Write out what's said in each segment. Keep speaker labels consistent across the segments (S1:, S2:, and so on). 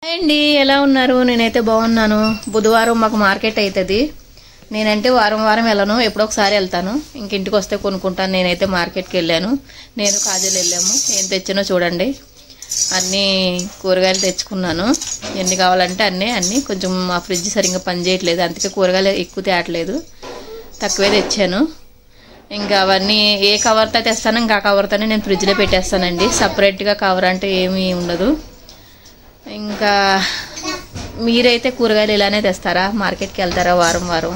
S1: అండి ఎలా ఉన్నారు? నేనైతే బాగున్నాను. బుధవారం మాకు మార్కెట్ అవుతుంది. నేనంటే వారం వారం వెళ్ళను, ఎప్పుడో ఒకసారి వెళ్తాను. ఇంటికి వస్తే కొనుక్కుంటాను. నేనైతే మార్కెట్కి వెళ్ళాను. నేను కాజల్ వెళ్ళాము. ఏం తెచ్చానో చూడండి. అన్నీ కూరగాయలు తెచ్చుకున్నాను. ఎన్ని కావాలంటే అన్నీ కొంచెం మా ఫ్రిడ్జ్ సరిగ్గా పనిచేయట్లేదు, అందుకే కూరగాయలు ఎక్కువ తేటలేదు, తక్కువే తెచ్చాను. ఇంకా అవన్నీ ఏ కవర్తో తెస్తానో ఇంకా కవర్తోనే నేను ఫ్రిడ్జ్లో పెట్టేస్తానండి. సపరేట్గా కవర్ అంటే ఏమీ ఉండదు. ఇంకా మీరైతే కూరగాయలు ఇలానే తెస్తారా? మార్కెట్కి వెళ్తారా వారం వారం?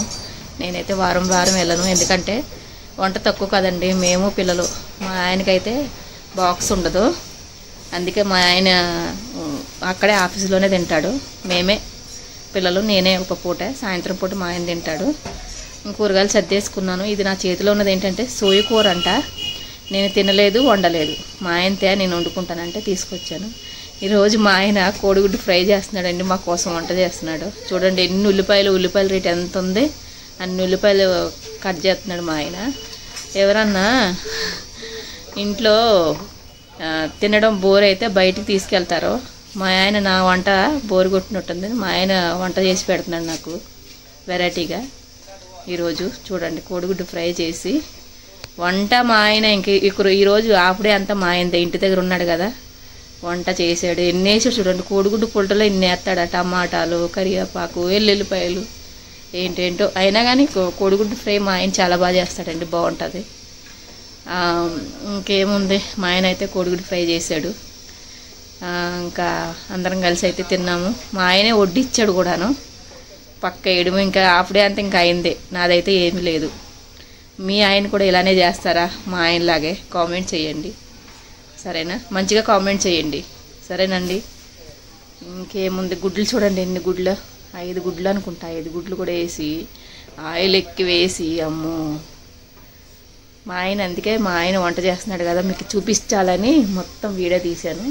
S1: నేనైతే వారం వారం వెళ్ళను, ఎందుకంటే వంట తక్కువ కదండి. మేము పిల్లలు, మా ఆయనకైతే బాక్స్ ఉండదు, అందుకే మా ఆయన అక్కడే ఆఫీసులోనే తింటాడు. మేమే పిల్లలు, నేనే ఒక పూట, సాయంత్రం పూట మా ఆయన తింటాడు. కూరగాయలు సర్దేసుకున్నాను. ఇది నా చేతిలో ఉన్నది ఏంటంటే సోయ కూర అంట. నేను తినలేదు, వండలేదు. మా ఆయన నేను వండుకుంటానంటే తీసుకొచ్చాను. ఈరోజు మా ఆయన కోడిగుడ్డు ఫ్రై చేస్తున్నాడండి, మా కోసం వంట చేస్తున్నాడు. చూడండి ఎన్ని ఉల్లిపాయల రేట్ ఎంత ఉంది, అన్ని ఉల్లిపాయలు కట్ చేస్తున్నాడు మా ఆయన. ఎవరన్నా ఇంట్లో తినడం బోర్ అయితే బయటికి తీసుకెళ్తారు. మా ఆయన నా వంట బోరు కొట్టినట్టుంది, మా ఆయన వంట చేసి పెడుతున్నాడు నాకు వెరైటీగా. ఈరోజు చూడండి కోడిగుడ్డు ఫ్రై చేసి వంట మా ఆయన ఈరోజు ఆఫ్డే అంతా మా ఆయన ఇంటి దగ్గర ఉన్నాడు కదా, వంట చేసాడు. ఎన్నేసాడు చూడండి, కోడిగుడ్డు పుల్టలో ఇన్ని వేస్తాడు. టమాటాలు, కరివేపాకు, వెల్లుల్లిపాయలు, ఏంటేంటో. అయినా కానీ కోడిగుడ్డు ఫ్రై మా ఆయన చాలా బాగా చేస్తాడండి, బాగుంటుంది. ఇంకేముంది, మా ఆయన అయితే కోడిగుడ్డు ఫ్రై చేశాడు. ఇంకా అందరం కలిసి అయితే తిన్నాము. మా ఆయనే వడ్డిచ్చాడు కూడాను, పక్క వేయడం. ఇంకా హాఫ్ డే అంతా ఇంకా అయిందే, నాదైతే ఏమీ లేదు. మీ ఆయన కూడా ఇలానే చేస్తారా? మా ఆయనలాగే కామెంట్ చేయండి, సరేనా? మంచిగా కామెంట్ చేయండి, సరేనండి. ఇంకేముంది, గుడ్లు చూడండి ఎన్ని గుడ్లు, 5 గుడ్లు అనుకుంటా. 5 గుడ్లు కూడా వేసి ఆయిల్ ఎక్కి వేసి, అమ్మో మా ఆయన. అందుకే మా ఆయన వంట చేస్తున్నాడు కదా, మీకు చూపించాలని మొత్తం వీడియో తీశాను.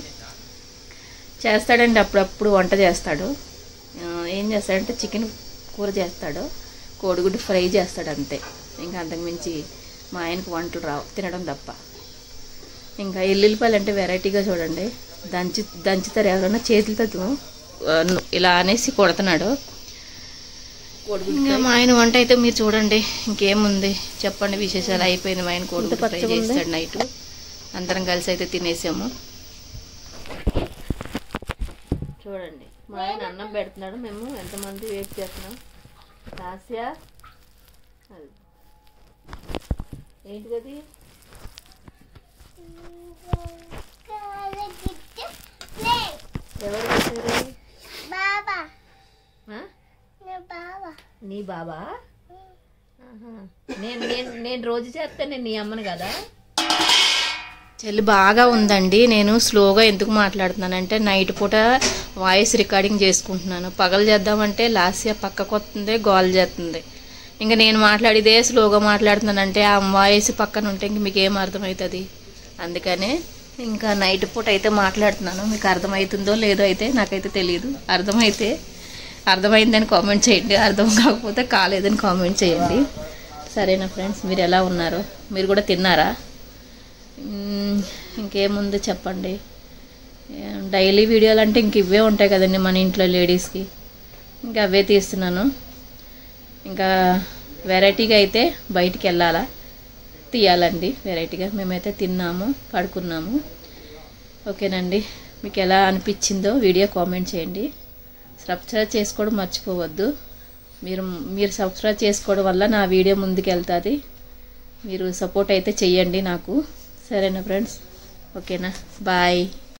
S1: చేస్తాడండి అప్పుడప్పుడు వంట చేస్తాడు. ఏం చేస్తాడంటే చికెన్ కూర చేస్తాడు, కోడిగుడ్డు ఫ్రై చేస్తాడు, అంతే. ఇంకా అంతకుమించి మా ఆయనకు వంటలు రావు, తినడం తప్ప. ఇంకా ఎల్లుల్లిపాయలు అంటే వెరైటీగా చూడండి, దంచుతారు ఎవరైనా, చేతులతో ఇలా అనేసి కొడుతున్నాడు. ఇంకా మా ఆయన వంట అయితే మీరు చూడండి. ఇంకేముంది చెప్పండి విశేషాలు? అయిపోయింది, మా ఆయన కోడిగుడ్డు ఫ్రై చేస్తాడు నైట్. అందరం కలిసి అయితే తినేసాము. చూడండి మా ఆయన అన్నం పెడుతున్నాడు, మేము ఎంతమంది వెయిట్ చేస్తున్నాం. రాస్యా ఏంటిది అది? ఎవరు వేసారు? నీ బాబా? నేను రోజు చేస్తే నేను నీ అమ్మను కదా. చలి బాగా ఉందండి. నేను స్లోగా ఎందుకు మాట్లాడుతున్నానంటే నైట్ పూట వాయిస్ రికార్డింగ్ చేసుకుంటున్నాను. పగలు చేద్దామంటే లాస్య పక్కకు వస్తుంది, గోల్ చేస్తుంది. ఇంకా నేను మాట్లాడిదే స్లోగా మాట్లాడుతున్నానంటే ఆ వాయిస్ పక్కన ఉంటే ఇంక మీకు ఏం అర్థమవుతుంది? అందుకనే ఇంకా నైట్ పూట అయితే మాట్లాడుతున్నాను. మీకు అర్థమవుతుందో లేదో అయితే నాకైతే తెలియదు. అర్థమైందని కామెంట్ చేయండి, అర్థం కాకపోతే కాలేదని కామెంట్ చేయండి, సరేనా ఫ్రెండ్స్? మీరు ఎలా ఉన్నారు? మీరు కూడా తిన్నారా? ఇంకేముంది చెప్పండి. డైలీ వీడియోలు అంటే ఇంక ఇవే ఉంటాయి కదండి మన ఇంట్లో లేడీస్కి, ఇంకా అవే తీస్తున్నాను. ఇంకా వెరైటీగా అయితే బయటికి వెళ్ళాలా, తీయాలండి వెరైటీగా. మేమైతే తిన్నాము, పడుకున్నాము. ఓకేనండి, మీకు ఎలా అనిపించిందో వీడియో కామెంట్ చేయండి. సబ్స్క్రైబ్ చేసుకోవడం మర్చిపోవద్దు. మీరు సబ్స్క్రైబ్ చేసుకోవడం వల్ల నా వీడియో ముందుకు వెళ్తుంది. మీరు సపోర్ట్ అయితే చెయ్యండి నాకు, సరేనా ఫ్రెండ్స్? ఓకేనా? బాయ్.